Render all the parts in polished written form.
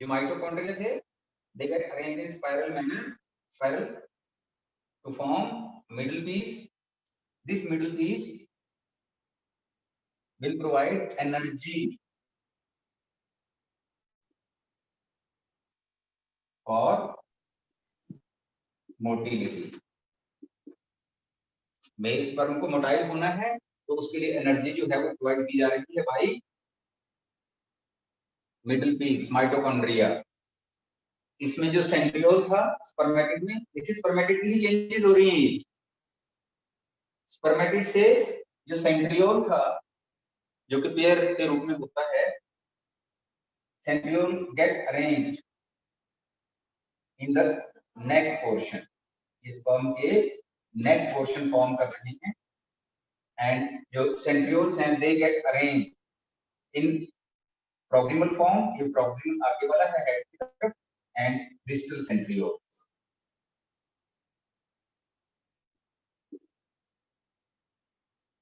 जो माइटोकॉन्ड्रिया थे, they get arranged in spiral manner, spiral to form middle piece. This middle piece will provide energy for motility. Mail sperm को motile होना है तो उसके लिए एनर्जी जो है वो प्रोवाइड की जा रही है बाई मिडिल पीस माइटोकॉन्ड्रिया। इसमें जो सेंट्रियोल था स्पर्मेटिड में, देखिए स्पर्मेटिड की ही चेंजेस हो रही हैं। ये स्पर्मेटिड से जो सेंट्रियोल था जो कि पेयर के रूप में होता है, centriole get arranged in the neck portion, इस स्पर्म के नेक पोर्शन फॉर्म कर रहे हैं। एंड जो सेंट्रियोल्स हैं they get arranged in proximal form, ये प्रॉक्सिमल आगे वाला है हेड की तरफ, and distal centrioles.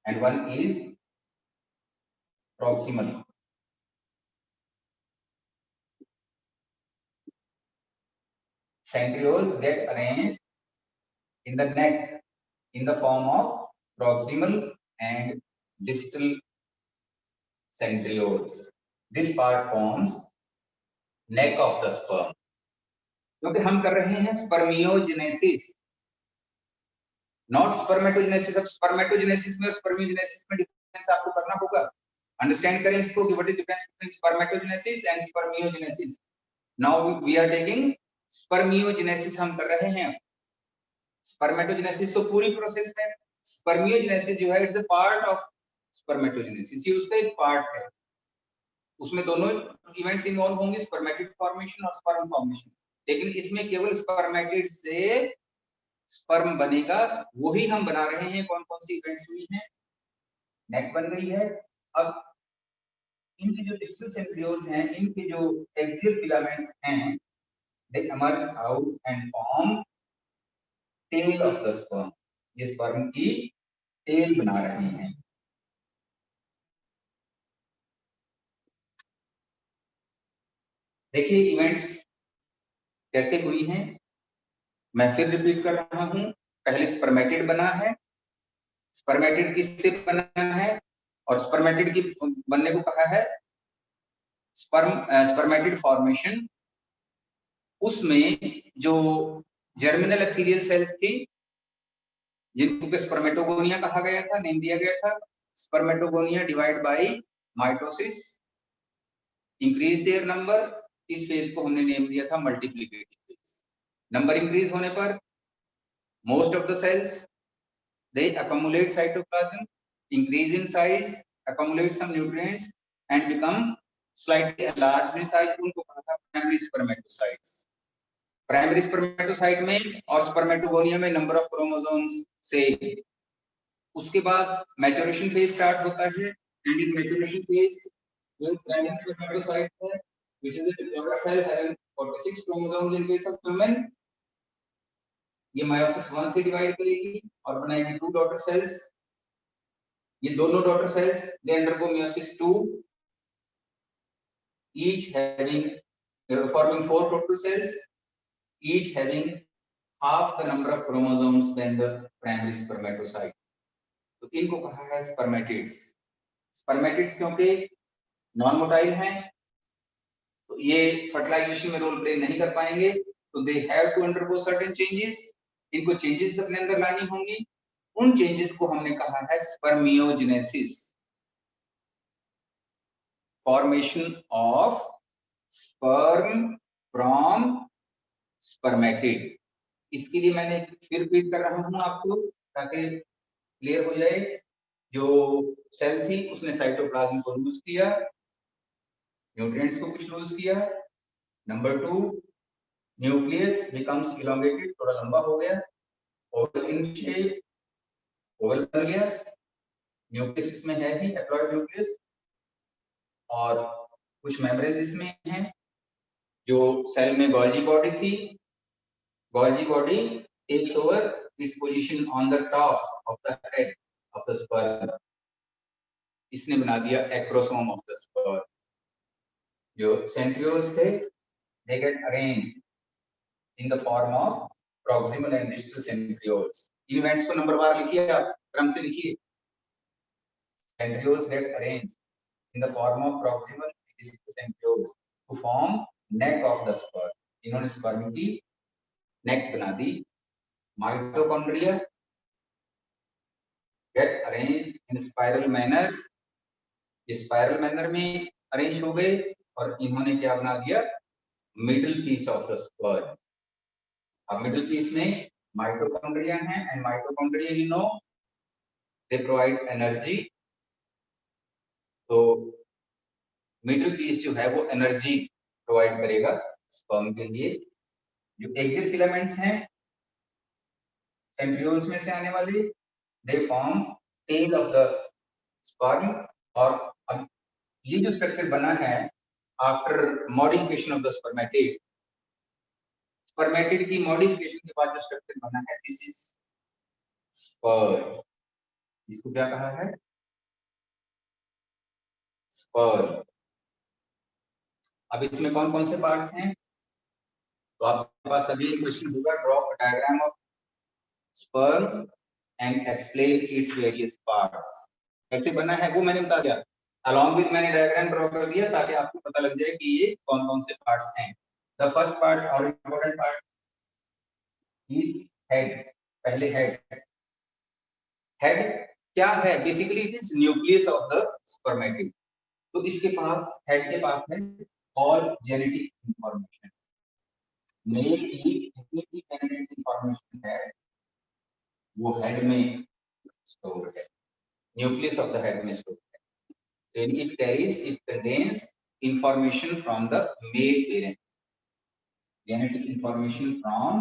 And one is proximal. Centrioles get arranged in the neck in the form of proximal and distal centrioles. This part forms neck of the sperm. क्योंकि हम कर रहे हैं स्पर्मियोजेनेसिस, नॉट स्पर्मेटोजेनेसिस। अब spermatogenesis में और spermiogenesis में difference आपको करना होगा। अंडरस्टैंड करें इसको कि what is difference between spermatogenesis and spermiogenesis. Now we are taking spermiogenesis, हम कर रहे हैं। स्पर्मेटोजेनेसिस तो पूरी प्रोसेस है, स्पर्मियोजेनेसिस जो है it's a part of spermatogenesis, ये उसका एक पार्ट है। उसमें दोनों इवेंट्स इन्वॉल्व होंगे, स्पर्मेटिड फॉर्मेशन और स्पर्म फॉर्मेशन, लेकिन इसमें केवल स्पर्मेटिड से स्पर्म बनेगा, वही हम बना रहे हैं। कौन कौन सी इवेंट्स हुई हैं? नेक बन गई है। अब इनकी जो डिस्टल सेंट्रियोल्स हैं, इनके जो एक्सियल फिलामेंट्स हैं, दे emerge out and form tail of the sperm. ये स्पर्म की टेल बना रहे हैं। देखिए इवेंट्स कैसे हुई हैं, मैं फिर रिपीट कर रहा हूं। पहले स्पर्मेटिड बना है, स्पर्मेटिड किससे बना है और स्पर्मेटिड की बनने को कहा है स्पर्मेटिड फॉर्मेशन। उसमें जो जर्मिनल एपिथेलियल सेल्स थी जिनको स्पर्मेटोगोनिया कहा गया था, नेम दिया गया था। Spermatogonia divide by mitosis, increase their number. इस फेज को हमने नेम दिया था मल्टीप्लिकेटिव फेज। नंबर इंक्रीज होने पर most of the cells they accumulate cytoplasm, increase in size, accumulate some nutrients and become slightly enlarged in size। उनको कहा था प्राइमरी स्पर्मेटोसाइट्स। प्राइमरी स्पर्मेटोसाइट में और स्पर्मेटोगोनिया में नंबर ऑफ क्रोमोसोम्स सेम। उसके बाद मैच्योरेशन फेज स्टार्ट होता है, एंड इन मैच्योरेशन फेज जो प्राइमरी स्पर्मेटोसाइट है which is a diploid cell having 46 chromosomes in case of women, ये मायोसिस 1 से डिवाइड करेगी और बनाएगी 2 डॉटर सेल्स। ये दोनों daughter cells they undergo meiosis 2, each having forming 4 total cells, each having half the number of chromosomes than the primary spermatocyte। तो इनको कहा है स्पर्मेटिड्स। स्पर्मेटिड्स क्योंकि नॉन मोटाइल हैं तो ये फर्टिलाइजेशन में रोल प्ले नहीं कर पाएंगे, तो they have to undergo certain changes. इनको चेंजेस अपने अंदर लानी होंगी। उन चेंजेस को हमने कहा है spermiogenesis, formation of sperm from spermatid. इसके लिए मैंने फिर रिपीट कर रहा हूं आपको ताकि क्लियर हो जाए। जो सेल थी उसने साइटोप्लाज्म को लूज किया, न्यूट्रिएंट्स को कुछ लूज किया। नंबर 2, न्यूक्लियस बिकम्स इलोंगेटेड, थोड़ा लंबा हो गया, ओवल इन शेप, ओवल बन गया। न्यूक्लियस इसमें है ही, हैप्लॉइड न्यूक्लियस, और कुछ मेम्ब्रेन इसमें हैं। जो सेल में गोल्जी बॉडी थी, Golgi body takes over its position on the top of the head of the sperm. इसने बना दिया एक्रोसोम ऑफ द स्पर्म। जो सेंट्रियोल्स थे they get arranged in the form of proximal and distal centrioles. In events को नंबरवार लिखिए, आप क्रम से लिखिए. Centrioles get arranged in the form of proximal and distal centrioles to form neck of the sperm. इन्होंने sperm की neck बना दी. Mitochondria get arranged in spiral manner. Spiral manner में अरेंज हो गए और इन्होंने क्या बना दिया, middle piece of the sperm. अब मिडिल पीस में माइटोकॉन्ड्रिया है and mitochondria you know they provide energy. तो मिडिल पीस जो है वो एनर्जी प्रोवाइड करेगा स्पर्म के लिए. जो एक्सिट फिलामेंट्स हैं सेंट्रियोल्स में से आने वाले, they form tail of the sperm. और अब ये जो स्ट्रक्चर बना है after modification of the spermatid, spermatid की मॉडिफिकेशन के बाद जो स्ट्रक्चर बना है, दिस इज स्पर्म. इसको क्या कहा है, स्पर्म. अब इसमें कौन कौन से पार्ट्स हैं, तो आपके पास अगेन क्वेश्चन होगा, draw a diagram of sperm and explain its various parts. कैसे बना है वो मैंने बता दिया, अलॉन्ग विद मैंने डायग्राम ड्रॉ कर दिया ताकि आपको पता लग जाए कि ये कौन कौन से पार्ट्स हैं. द फर्स्ट पार्ट और इम्पोर्टेंट पार्ट इज हेड. पहले हेड. हेड क्या है, basically it is nucleus of the spermatid. तो इसके पास, हेड के पास है ऑल जेनेटिक इंफॉर्मेशन. मेल की जितनी भी जेनेटिक इंफॉर्मेशन है वो हेड में स्टोर है, न्यूक्लियस ऑफ द हेड में स्टोर है. Then it contains information from the male parent, genetic information from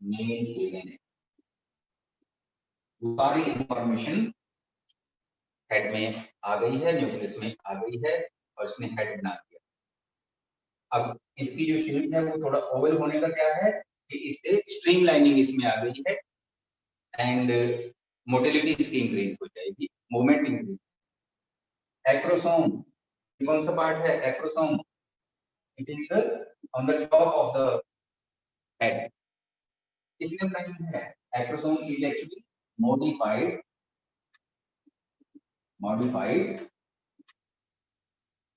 male parent. सारी इंफॉर्मेशन हेड में आ गई है, न्यूक्लियस में आ गई है और इसने हेड बना दिया. अब इसकी जो शेप है वो थोड़ा ओवल होने का क्या है कि इससे स्ट्रीमलाइनिंग इसमें आ गई है एंड मोटिलिटी इसकी इंक्रीज हो जाएगी, मूवमेंट इंक्रीज. एक्रोसोम कौन सा पार्ट है, acrosome it is on the top of the head. इसमें नहीं है, acrosome is actually modified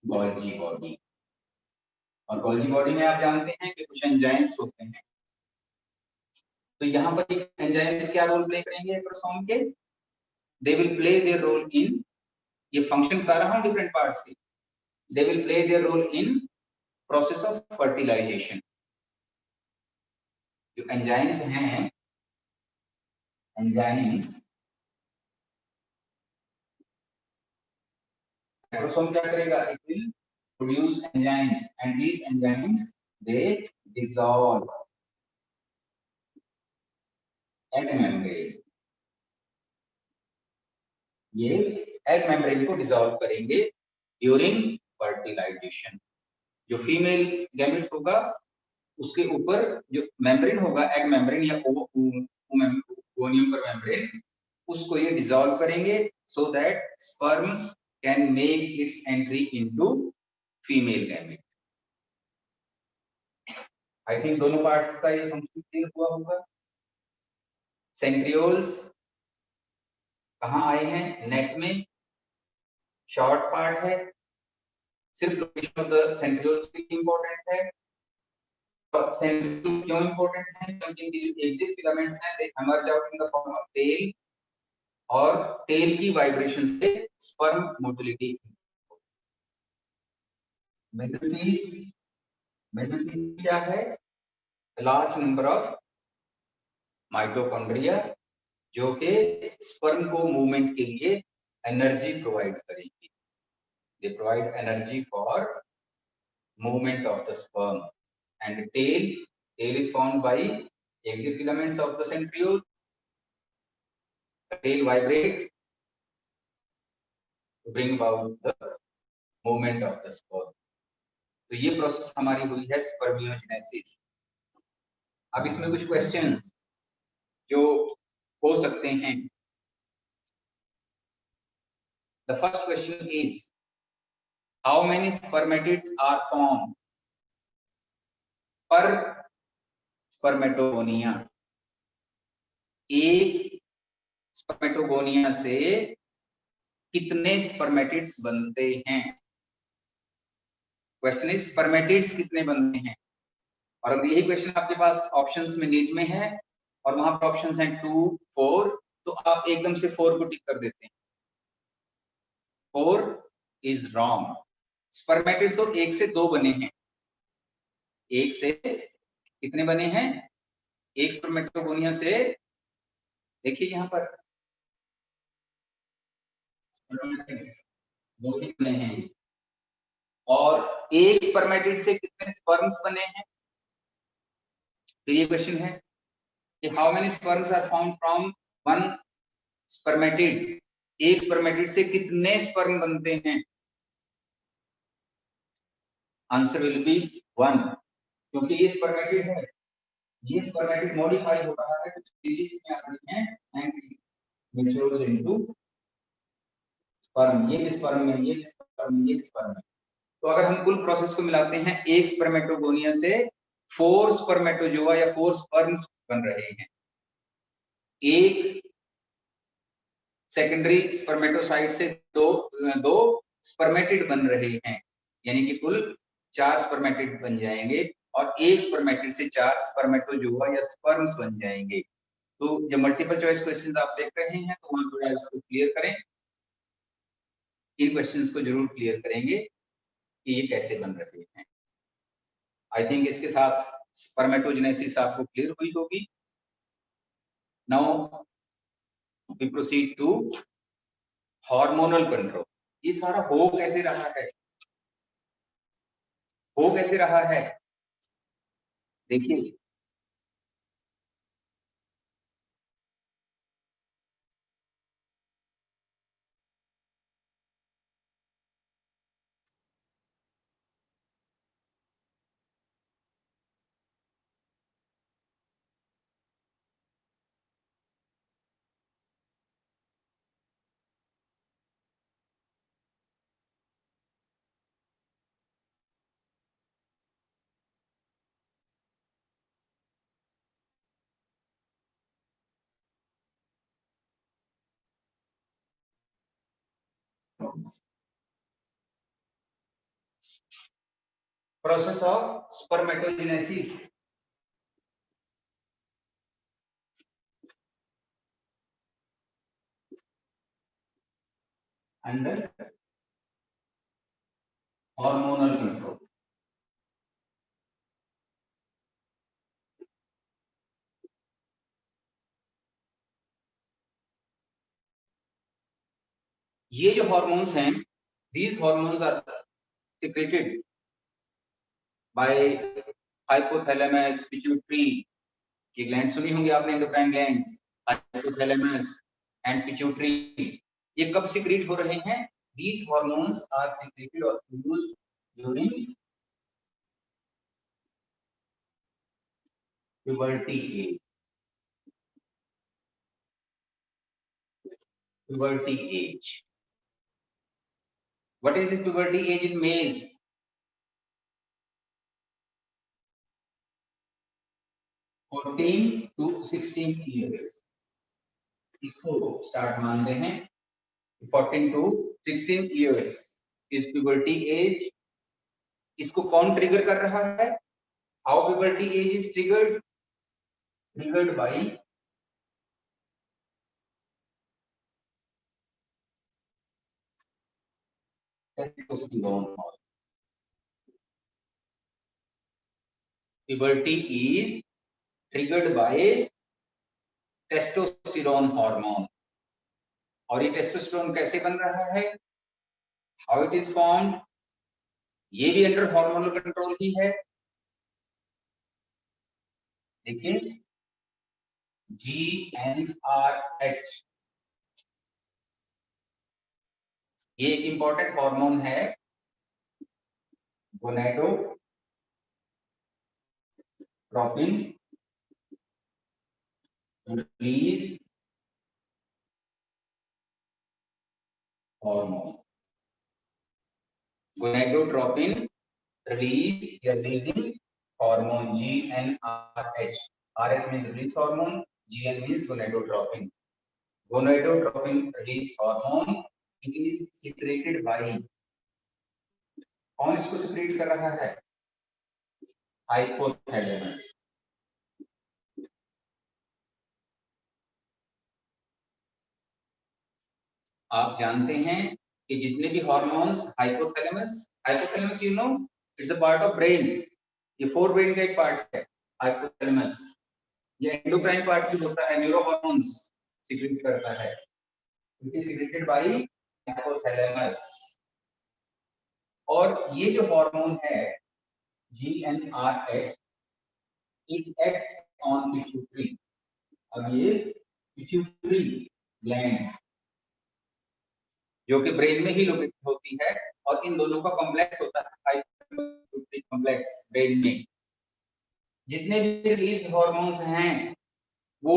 Golgi body. और गोल्गी बॉडी में आप जानते हैं कि कुछ एंजाइम्स होते हैं. तो यहाँ पर एंजाइम्स क्या रोल प्ले करेंगे एक्रोसोम के, they will play their role in, ये फंक्शन बता रहा हूँ डिफरेंट पार्ट्स के, they will play their role in process of fertilization. जो एंजाइम्स हैं, एंजाइम्स, एक्रोसोम क्या करेगा, it will produce enzymes and these enzymes they dissolve egg membrane. ये एग मेम्ब्रेन को डिसॉल्व करेंगे ड्यूरिंग फर्टिलाइजेशन. जो फीमेल गैमेट होगा उसके ऊपर जो मेम्ब्रेन होगा, एग मेम्ब्रेन या ओवोनियम पर मेम्ब्रेन, उसको ये डिसॉल्व करेंगे so that sperm can make it's entry into female gamete. I think दोनों पार्ट्स का ये फंक्शन क्लियर हुआ होगा. सेंट्रियोल्स कहाँ आए हैं, नेक में, शॉर्ट पार्ट है. सिर्फ लोकेशन ऑफ द सेंट्रियोल्स भी इंपॉर्टेंट है. और सेंट्रियोल क्यों इंपॉर्टेंट है, क्योंकि जो एक्सिस फिलामेंट्स हैं they emerge out in the form of tail, और टेल की वाइब्रेशन से स्पर्म मोटिलिटी. मिडिल पीस क्या है, लार्ज नंबर ऑफ माइटोकॉन्ड्रिया जो के स्पर्म को मूवमेंट के लिए एनर्जी प्रोवाइड करेगी. They provide energy for movement of the sperm. And tail is formed by axis filaments of the centriole. Tail vibrate to bring about the movement of the sperm. तो ये process हमारी हुई है spermiogenesis. अब इसमें कुछ questions जो हो सकते हैं. The first question is how many spermatids are form per spermatogonia, एक स्पर्मेटोगोनिया से कितने स्पर्मेटिड्स बनते हैं। क्वेश्चन इज स्पर्मेटिड्स कितने बनते हैं। और अगर यही क्वेश्चन आपके पास ऑप्शंस में नीट में है और वहां पर ऑप्शंस हैं 2, 4, तो आप एकदम से 4 को टिक कर देते हैं। 4 इज रॉन्ग। स्पर्मेटिड तो एक से दो बने हैं। एक से कितने बने हैं? एक स्पर्मेटोगोनिया से, देखिए यहां पर दो ही बने हैं। और एक स्पर्मेटिड से कितने स्पर्म्स बने हैं? तो ये क्वेश्चन है कि how many sperms are found from one spermatid. एक स्पर्मेटिड से कितने स्पर्म बनते हैं? आंसर विल बी 1, क्योंकि ये स्पर्मेटिड है। ये स्पर्मेटिड मॉडिफाई हो रहा है, कुछ चेंजेस में आ रही हैं एंड मैच्योर्स इनटू स्पर्म। ये भी स्पर्म में, ये भी स्पर्म में, ये भी स्पर्म में। तो अगर हम कुल प्रोसेस को मिलाते हैं, एक स्पर्मेटोगोनिया से 4 स्पर्मेटोजोआ या 4 स्पर्म्स बन रहे हैं। एक सेकेंडरी स्पर्मेटोसाइट से दो स्पर्मेटिड बन रहे हैं, यानी कि कुल 4 स्पर्मेटिड बन जाएंगे। और एक स्पर्मेटिड से 4 स्पर्मेटोजोआ या स्पर्म्स बन जाएंगे। तो जब मल्टीपल चॉइस क्वेश्चंस आप देख रहे हैं तो वहां थोड़ा इसको क्लियर करें। इन क्वेश्चंस को जरूर क्लियर करेंगे कि ये कैसे बन रहे हैं। आई थिंक इसके साथ स्पर्मेटोजेनेसिस आपको क्लियर हुई होगी। Now we proceed to hormonal control. ये सारा हो कैसे रहा है? हो कैसे रहा है? देखिए, process of spermatogenesis. Under hormonal control. ये जो हार्मोन्स हैं, these hormones are secreted by hypothalamus, pituitary। ये ग्लैंड सुनी होंगी आपने, endocrine glands, hypothalamus and pituitary. ये कब सीक्रेट हो रहे हैं? these hormones are secreted or produced during puberty age। puberty age। what is this puberty age in males? 14 to 16 years इसको स्टार्ट मानते हैं। 14 to 16 years is puberty age। इसको कौन ट्रिगर कर रहा है? how puberty age is triggered by testosterone hormone। puberty is triggered by testosterone hormone. और ये टेस्टोस्टेरोन कैसे बन रहा है? How it is formed? ये भी अंडर हार्मोनल कंट्रोल ही है। देखिए, GnRH, ये एक इंपॉर्टेंट हार्मोन है, gonadotropin release hormone. gonadotropin releasing hormone GnRH. RH means release hormone, Gn means gonadotropin. Gonadotropin release hormone, it is secreted by, कौन इसको secrete कर रहा है? Hypothalamus. आप जानते हैं कि जितने भी hormones hypothalamus you know it's a part of brain, ये फोर ब्रेन का एक पार्ट है हाइपोथैलेमस। ये एंडोक्राइन पार्ट भी होता है, न्यूरो हार्मोन्स सीक्रेट करता है, it is secreted by hypothalamus. और ये जो हार्मोन है GnRH, it acts on pituitary. अब ये पिट्यूटरी ग्लैंड जो कि ब्रेन में ही लोकेटेड होती है, और इन दोनों का कॉम्प्लेक्स होता है हाइपोथैलेमस कॉम्प्लेक्स ब्रेन में। जितने भी रिलीज हार्मोन्स हैं वो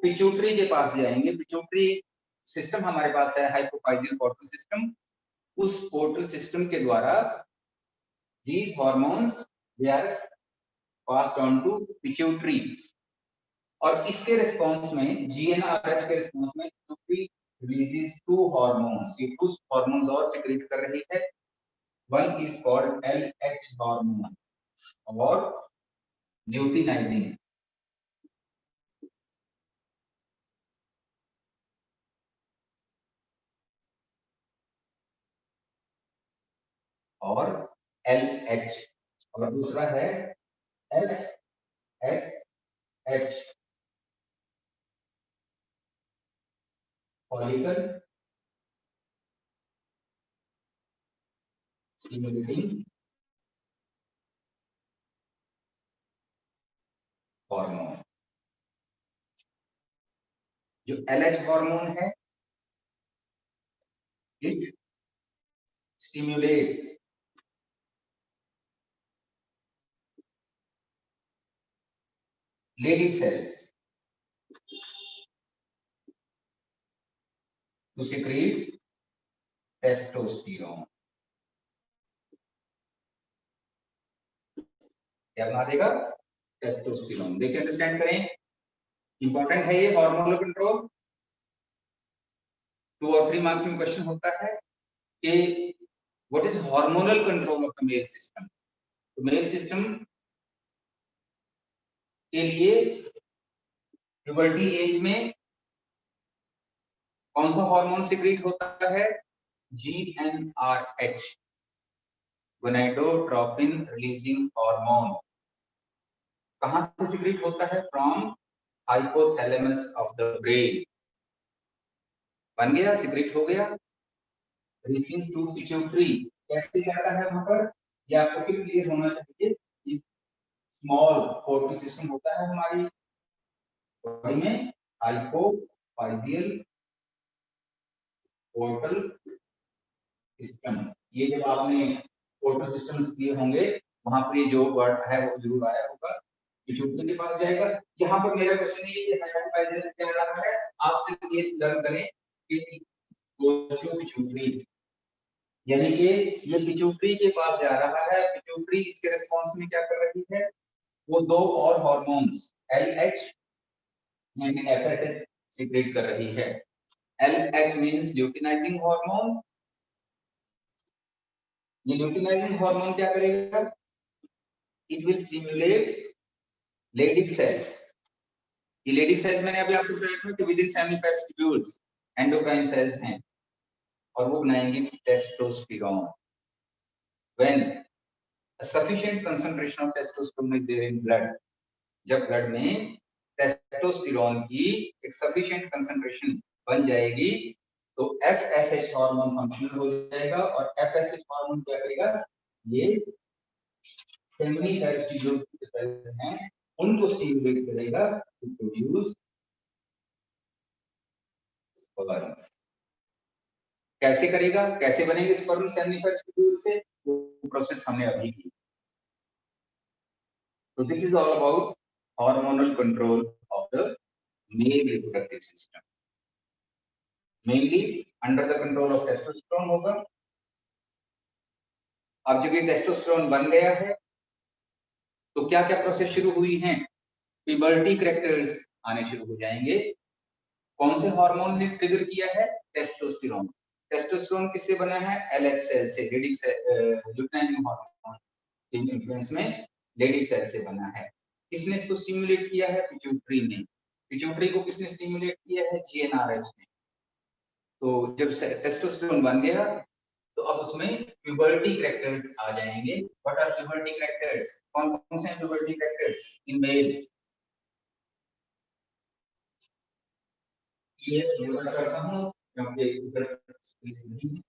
पिट्यूटरी के पास जाएंगे। पिट्यूटरी सिस्टम हमारे पास है, हाइपोफाइजियल पोर्टल सिस्टम। उस पोर्टल सिस्टम के द्वारा these hormones they are passed on to pituitary, और इसके रिस्पांस में GnRH के रिस्पांस में पिट्यूटरी releases two hormones, ये two hormones और secrete कर रही है। one is called LH hormone और luteinizing, और LH, और दूसरा है FSH follicle stimulating हार्मोन। जो LH हार्मोन है it stimulates Leydig cells to secrete testosterone। क्या बना देगा? टेस्टोस्टेरोन। देखिए अंडरस्टैंड करें, इंपॉर्टेंट है ये हार्मोनल कंट्रोल। 2 और 3 मार्क्स में क्वेश्चन होता है कि what is hormonal control of the male system. तो मेल सिस्टम के लिए प्यूबर्टी एज में कौन सा हार्मोन सीक्रेट होता है? GnRH, gonadotropin releasing hormone. कहां से सीक्रेट होता है? From hypothalamus of the brain. बन गया, सीक्रेट हो गया, रीचिंग टू पिट्यूटरी। कैसे जाता है वहां पर, ये आपको फिर क्लियर होना चाहिए। स्मॉल पोर्टल सिस्टम होता है हमारी बॉडी में, हाइपोफाइजियल पोर्टल सिस्टम। ये जब आपने पोर्टल सिस्टम्स किए होंगे वहां पर ये जो वर्ड है वो जरूर आया होगा। पिट्यूटरी के पास जाएगा। यहाँ पर मेरा क्वेश्चन ये है हाइपोफाइजियल से क्या रहा है, आप सिर्फ ये लर्न करें कि पिट्यूटरी, यानी कि ये पिट्यूटरी के पास जा रहा है। पिट्यूटरी इसके रिस्पांस में क्या कर रही है, वो दो और hormones LH and FSH secrete कर रही है। LH means luteinising hormone. ये ल्यूटिनाइजिंग हार्मोन क्या करेगा? It will stimulate Leydig cells. ये लेडिक सेल्स मैंने अभी आपको बताया था कि within seminiferous tubules endocrine cells हैं, और वो बनाएंगे testosterone. When sufficient concentration of testosterone is there in blood, जब ब्लड में टेस्टोस्टेरोन की एक सफिशिएंट कंसंट्रेशन बन जाएगी तो FSH हार्मोन फंक्शनल हो जाएगा, और FSH हार्मोन क्या करेगा, ये सेमिफेरस ट्यूब्यूल सेल्स हैं उनको स्टिमुलेट करेगा टू प्रोड्यूस स्पर्म्स। कैसे करेगा, कैसे बनेंगे स्पर्म सेमिफेरस ट्यूब्यूल से, वो प्रोसेस हमने अभी की। So this is all about hormonal control of the male reproductive system. Mainly under the control of testosterone होगा, अब जब ये टेस्टोस्टेरोन बन गया है तो क्या क्या प्रोसेस शुरू हुई हैं? प्यूबर्टी कैरेक्टर्स आने शुरू हो जाएंगे। कौन से हार्मोन ने ट्रिगर किया है? टेस्टोस्टेरोन। टेस्टोस्टेरोन किससे बना है? LH सेल से, लुटेनिन हार्मोन के इन्फ्लुएंस में लेडी सेल से बना है। किसने इसको स्टिमुलेट किया है? पिट्यूटरी ने। पिट्यूटरी को किसने स्टिमुलेट किया है? GnRH ने। तो जब टेस्टोस्टेरोन बन गया तो अब उसमें प्यूबर्टी कैरेक्टर्स आ जाएंगे। What are puberty characters? कौन कौन से हैं प्यूबर्टी कैरेक्टर्स इन मेल्स? ये लेबल करता हूं क्योंकि इधर स्पेस नहीं है।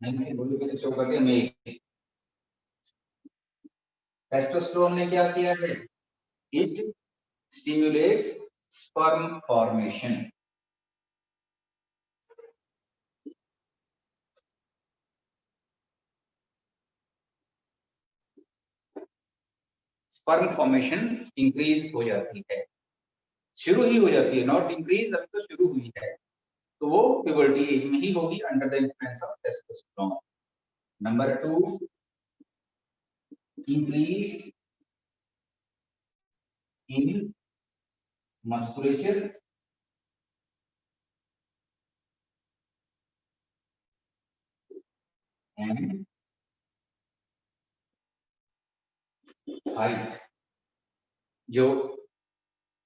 मैं इसे बोलूं कि शो करते हैं मेल। टेस्टोस्टेरोन ने क्या किया है? It stimulates sperm formation. Sperm formation increase हो जाती है, शुरू ही हो जाती है, नॉट इंक्रीज, अभी तो शुरू हुई है। तो वो प्यूबर्टी एज में ही होगी under the influence of testosterone. Number 2, increase in musculature and height. जो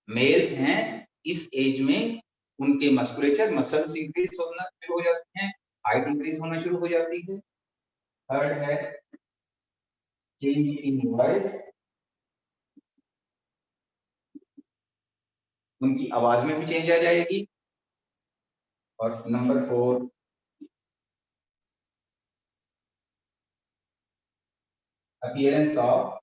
मेल्स हैं इस एज में उनके मस्कुलेचर मसल्स इंक्रीज होना शुरू हो जाते हैं, हाइट इंक्रीज होना शुरू हो जाती है। थर्ड है चेंज इन वॉइस, उनकी आवाज में भी चेंज आ जाएगी। और number 4, appearance of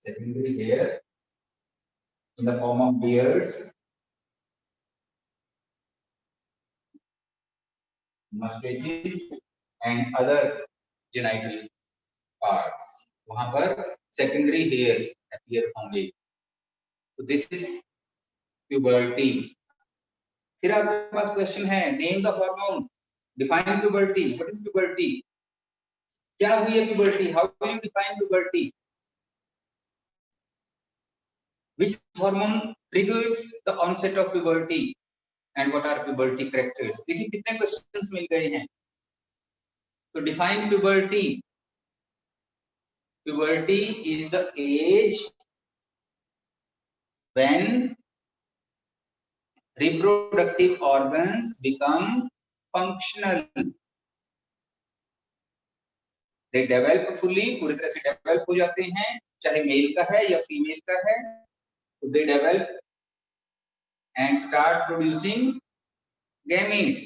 secondary hair in the form of beards, mustaches and other genital parts. वहां पर secondary hair appear होंगे। तो this is puberty। फिर आपके पास क्वेश्चन है, name the hormone, define puberty, what is puberty, क्या हुई है puberty, how do you define puberty, which hormone triggers the onset of puberty and what are puberty characters। देखिए कितने क्वेश्चंस मिल गए हैं। तो define puberty, puberty is the age when reproductive organs become functional, they develop fully, पूरी तरह से develop हो जाते हैं, चाहे मेल का है या फीमेल का है, तो they develop and start producing gametes,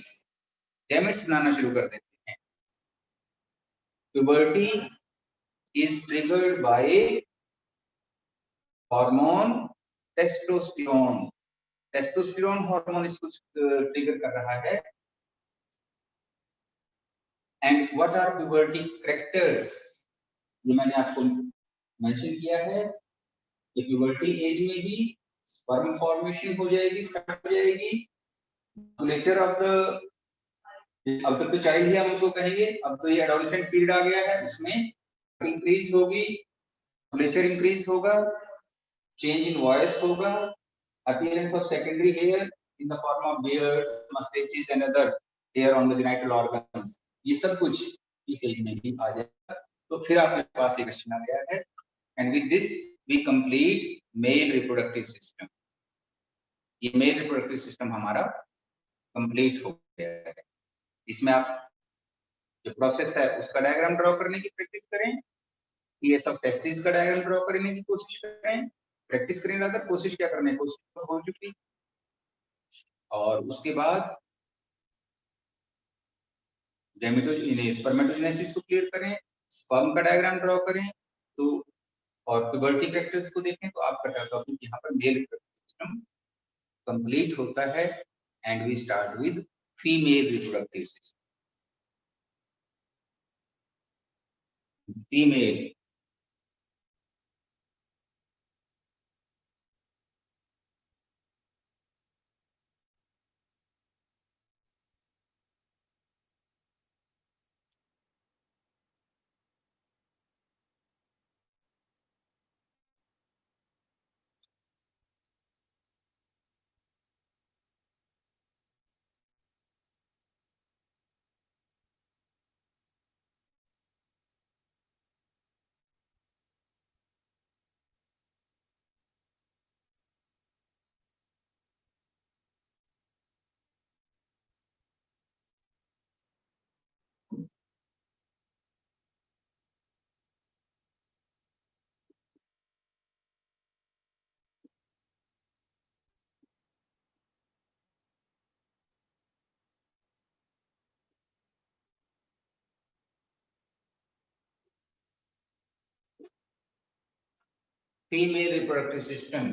gametes बनाना शुरू कर देते हैं। puberty is triggered by hormone testosterone, testosterone hormone इसको ट्रिगर कर रहा है। And what are puberty characters, ये मैंने आपको मेंशन किया है कि प्यूबर्टी एज में ही स्पर्म फॉर्मेशन हो जाएगी, स्टार्ट हो जाएगी। नेचर ऑफ द, अब तक तो चाइल्ड ही हम उसको कहेंगे, अब तो ये एडोलेसेंट पीरियड आ गया है, उसमें इंक्रीज होगी, नेचर इंक्रीज होगा, चेंज इन वॉइस होगा, appearance of secondary hair in the form of beards, mustaches and other hair on the genital organs, ये सब कुछ इस एज में ही आ जाएगा। तो फिर आपके पास एक क्वेश्चन आ गया है, and with this we complete male reproductive system। ये male reproductive system हमारा कंप्लीट हो गया है। इसमें आप जो प्रोसेस है उसका डायग्राम ड्रॉ करने की प्रैक्टिस करें, ये सब टेस्टिस का डायग्राम ड्रॉ करने की कोशिश करें, प्रैक्टिस करें, अगर कोशिश क्या करने की कोशिश हो चुकी। और उसके बाद स्पर्मेटोजेनेसिस को क्लियर करें, स्पर्म का डायग्राम ड्रॉ करें, तो और प्यूबर्टी कैरेक्टर्स को देखें, तो आपका टॉपिक यहाँ पर मेल रिप्रोडक्टिव सिस्टम कंप्लीट होता है and we start with female reproductive system. Female female reproductive system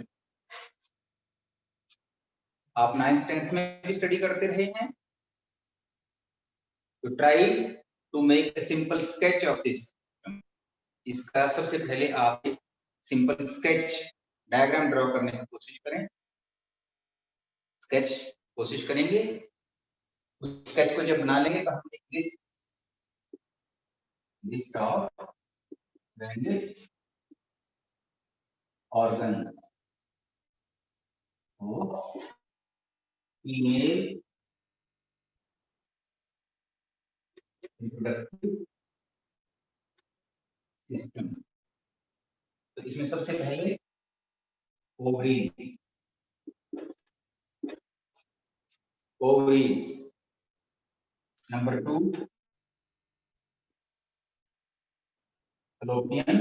आप 9th 10th में भी स्टडी करते रहे हैं. तो try to make a simple sketch of this. इसका सबसे पहले आप एक सिंपल स्केच डायग्राम ड्रॉ करने की कोशिश करें. स्केच कोशिश करेंगे. उस स्केच को जब बना लेंगे तो हम एक list of various organs of female reproductive system. तो इसमें सबसे पहले ओवरीज नंबर 2 fallopian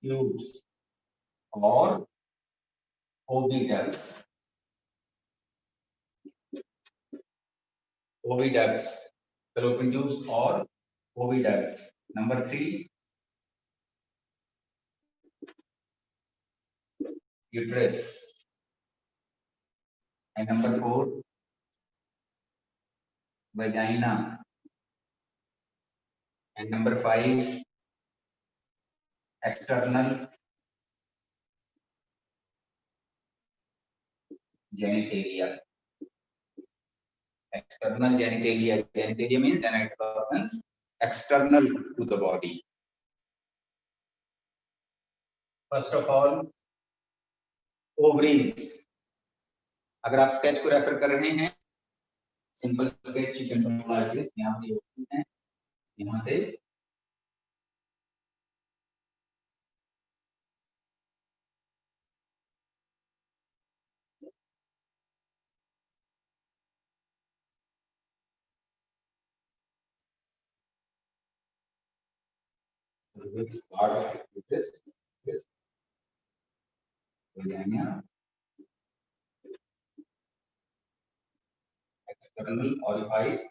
tubes और oviducts. fallopian tubes और oviducts. Number 3 uterus. And number 4 vagina. And number 5 external genitalia. External genitalia. Genitalia means genital organs external to the body. First of all, ovaries. अगर आप sketch को refer कर रहे हैं, simple sketch you can do like this. यहाँ पे ovaries हैं, यहाँ से which part of uterus is vagina, external orifice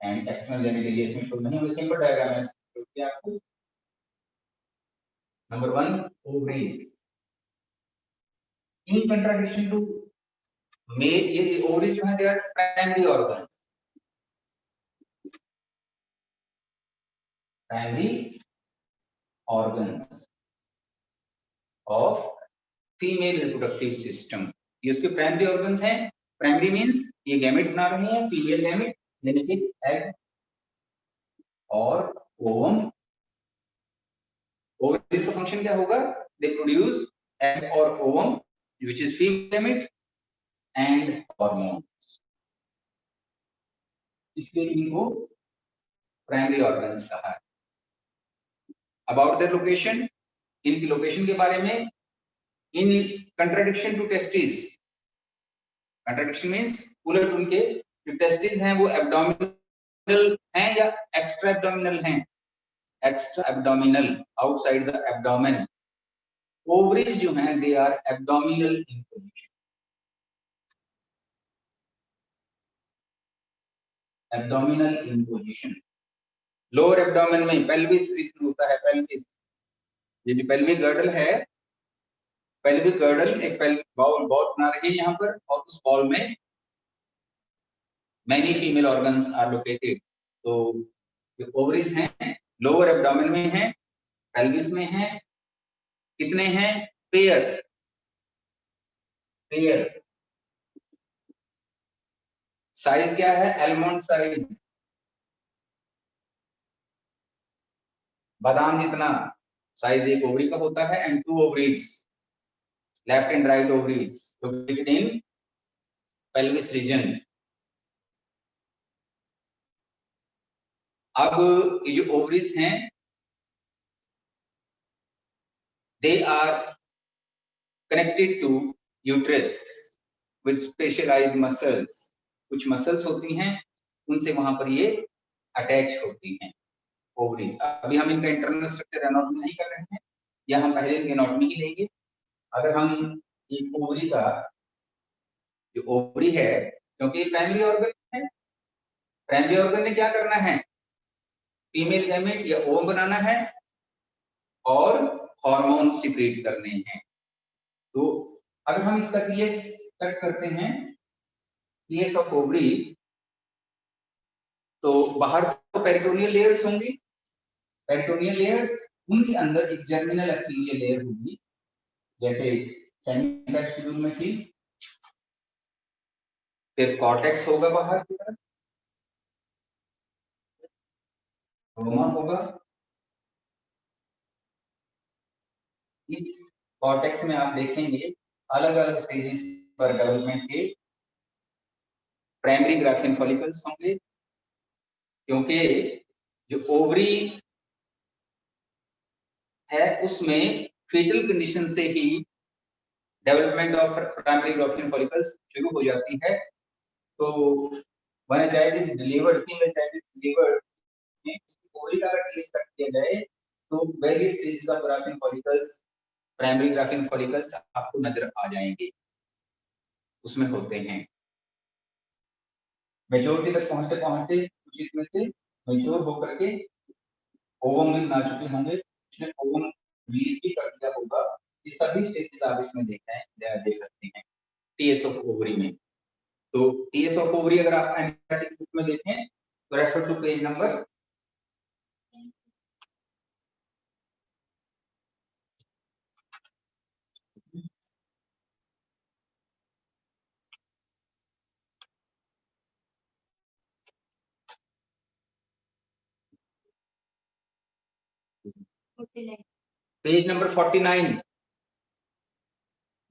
and external genitalia. इसमें शो नहीं है, सिंपल डायग्राम है. तो आपको number 1 ovaries. In contradiction to male, ये ovaries जो है they are primary organs. Primary organs of female reproductive system. ये उसके प्राइमरी ऑर्गन्स हैं. प्राइमरी मींस ये गैमेट बना रहे हैं, फीमेल गैमेट यानी कि एग और ओवम. ओवरी का फंक्शन क्या होगा? दे प्रोड्यूस एग और ovum which is female gamete and hormone. इसलिए इनको प्राइमरी ऑर्गन्स कहा है. अबाउट द लोकेशन, इनकी लोकेशन के बारे में, in contradiction to testis. Contradiction means उलट उनके जो टेस्टिस हैं वो एब्डोमिनल हैं या एक्स्ट्रा एब्डोमिनल हैं. Extra abdominal, outside the abdomen. Ovaries जो हैं they are abdominal in position. Abdominal in position. Lower abdomen में पेल्विस रीजन होता है. पेल्विस, ये जो पेल्विक गर्डल है पेल्विक गर्डल एक पेल्विक बॉल बना रही है यहाँ पर, और उस बॉल में many female organs are located. तो जो ओवरीज हैं लोअर एब्डोमेन में है, पेल्विस में है, कितने हैं? पेयर। पेयर साइज क्या है? एलमंड साइज, बादाम जितना साइज एक ओवरी का होता है। And two ovaries, left and right ovaries located in pelvis region. अब ये जो ओवरीज हैं they are connected to uterus with specialized muscles. कुछ मसल्स होती हैं उनसे वहां पर ये अटैच होती हैं ओवरीज। अभी हम इनका इंटरनल स्ट्रक्चर एनाटॉमी नहीं कर रहे हैं, या हम पहले इनकी एनाटॉमी ही लेंगे। अगर हम एक ओवरी का, जो ओवरी है क्योंकि प्राइमरी ऑर्गन है, प्राइमरी ऑर्गन ने क्या करना है? फीमेल गैमेट या ओवम बनाना है और हार्मोन सिक्रीट करने हैं। तो अगर हम इसका टीएस कट करते हैं, टीएस ऑफ ओवरी, तो बाहर तो पेरिटोनियल लेयर्स होंगी, पेरिटोनियल लेयर्स, उनके अंदर एक जर्मिनल एक्टीनियल लेयर होगी, जैसे सेमी में थी। फिर कॉर्टेक्स होगा बाहर की तरफ, रोमा होगा। इस कॉर्टेक्स में आप देखेंगे अलग अलग स्टेजेस पर डेवलपमेंट के प्राइमरी ग्राफिन फॉलिकल्स होंगे, क्योंकि जो ओवरी है उसमें फीटल कंडीशन से ही development of primary Graafian follicles शुरू हो जाती है। तो when a child is delivered, female child is delivered, ovary का अगर टेस्ट किया जाए तो various stages of graphene follicles, primary Graafian follicles आपको नजर आ जाएंगे, उसमें होते हैं। मेच्योरिटी तक पहुंचते पहुंचते कुछ इसमें से मेच्योर होकर के ओवम में बना चुके होंगे, इसमें ओवम रिलीज भी कर दिया होगा। ये सभी स्टेजेस आप इसमें देख सकते हैं टीएस ऑफ ओवरी में। तो टीएस ऑफ ओवरी अगर आप एनालिटिक बुक में देखें तो रेफर टू पेज नंबर 49।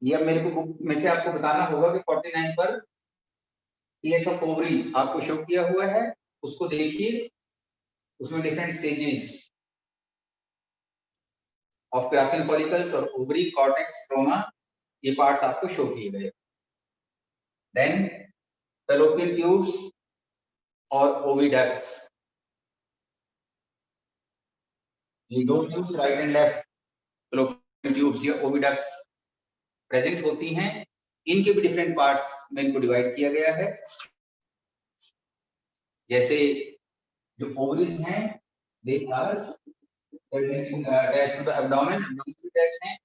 ये अब मेरे को बुक में से आपको बताना होगा कि 49 पर टीएस ऑफ ओवरी आपको शो किया हुआ है, उसको देखिए। उसमें different stages of graphene follicles और ओवरी, कॉर्टेक्स, स्ट्रोमा, ये पार्ट्स आपको शो किए गए। देन फैलोपियन ट्यूब्स और ओविडक्ट्स, ये दो tubes right and left fallopian tubes या ओविडक्ट्स प्रेजेंट होती हैं। इनके भी डिफरेंट पार्ट्स में इनको डिवाइड किया गया है। जैसे जो ओवरीज हैं they are attached to the abdomen, attached हैं,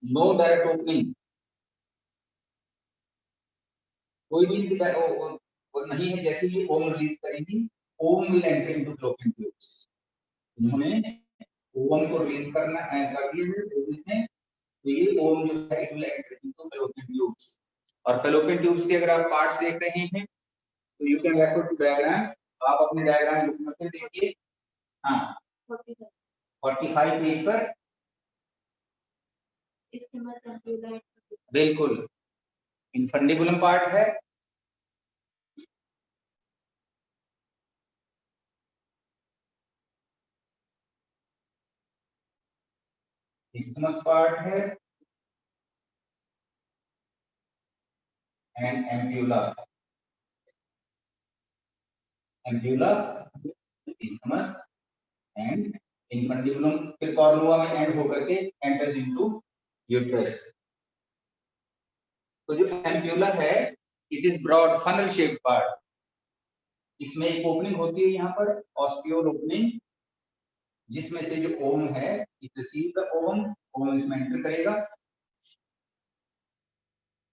नो डायरेक्ट ओपनिंग, कोई भी नहीं है। जैसे ये ओम रिलीज करेंगी, ovum will enter into fallopian tubes. इन्होंने ओम को रिलीज करना कर दिया है ट्यूब्स ने, तो ये ओम जो है it will enter into fallopian tubes. और फैलोपियन ट्यूब्स के अगर आप पार्ट्स देख रहे हैं तो you can refer to diagram. आप अपने डायग्राम बुक में फिर देखिए। हाँ 45 पेज पर बिल्कुल इनफंडिबुलम पार्ट है, isthmus पार्ट है, एंड एम्ब्यूला, एम्ब्यूला, isthmus एंड इनफंडिबुलम, फिर कॉर्नुआ में एंड होकर के एंटर्स इनटू यूट्रस। तो जो एम्ब्यूला है it is broad funnel shaped part. इसमें एक ओपनिंग होती है यहाँ पर, ऑस्टियोल ओपनिंग, जिसमें से जो ओम है इट रिसीव द ओम, ओम इसमें एंटर करेगा।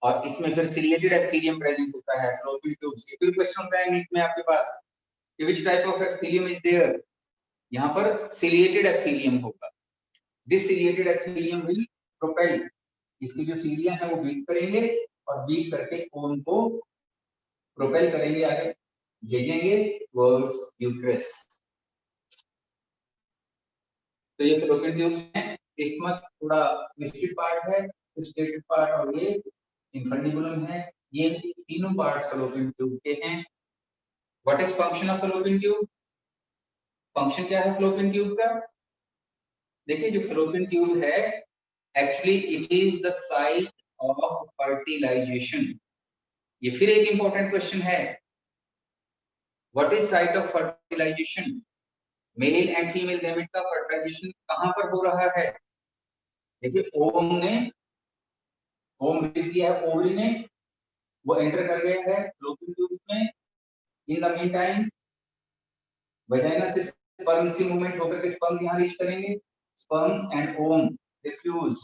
और इसमें फिर सिलिएटेड एप्थीलियम प्रेजेंट होता है फ्लोपिंग ट्यूब्स। ये फिर क्वेश्चन होता है नीट में आपके पास कि which type of epithelium is there. यहाँ पर सिलिएटेड एप्थीलियम होगा। This ciliated epithelium will propel, इसकी जो सीढ़ियां हैं वो बीट करेंगे और बीट करके कोन को प्रोपेल करेंगे, आगे भेजेंगे टुवर्ड्स यूट्रस। तो ये फैलोपियन ट्यूब्स हैं। इस्थमस थोड़ा ट्विस्टेड पार्ट है, स्ट्रेट पार्ट और ये इन्फंडिबुलम है। ये तीनों पार्ट्स फैलोपियन ट्यूब के हैं। What is function of fallopian tube? Function क्या है फैलोपियन ट्यूब का? देखिए जो फैलोपियन ट्यूब है actually it is the site of fertilization. ये फिर एक इंपॉर्टेंट क्वेश्चन है, what is site of fertilization? Male and female gamete का फर्टिलाइजेशन कहां पर हो रहा है? देखिए ओम ने ओम रिलीज किया है, ओवरी ने, वो एंटर कर गया है फैलोपियन ट्यूब में। In the mean time vagina से स्पर्म्स की मूवमेंट होकर के स्पर्म्स यहां रीच करेंगे। Sperms and ovum diffuse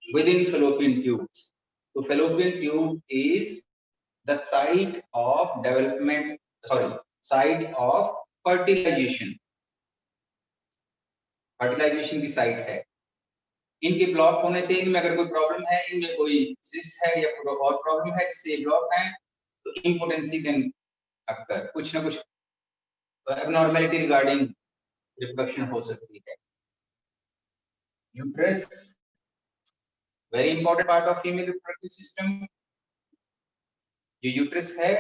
within fallopian tubes. So fallopian tube is the site of development, sorry, site of fertilization. Fertilization की site है। इनके ब्लॉक होने से इनमें अगर कोई प्रॉब्लम है, इनमें कोई सिस्ट है या और प्रॉब्लम है जिससे ब्लॉक है, तो इम्पोटेंसी कैन अक्कर, कुछ ना कुछ एबनॉर्मेलिटी रिगार्डिंग रिप्रोडक्शन हो सकती है। Uterus very important part of female reproductive system. जो यूट्रस है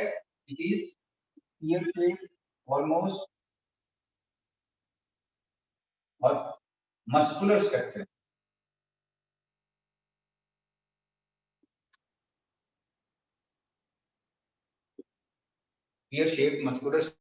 it is pear shape almost और muscular structure. Pear shape muscular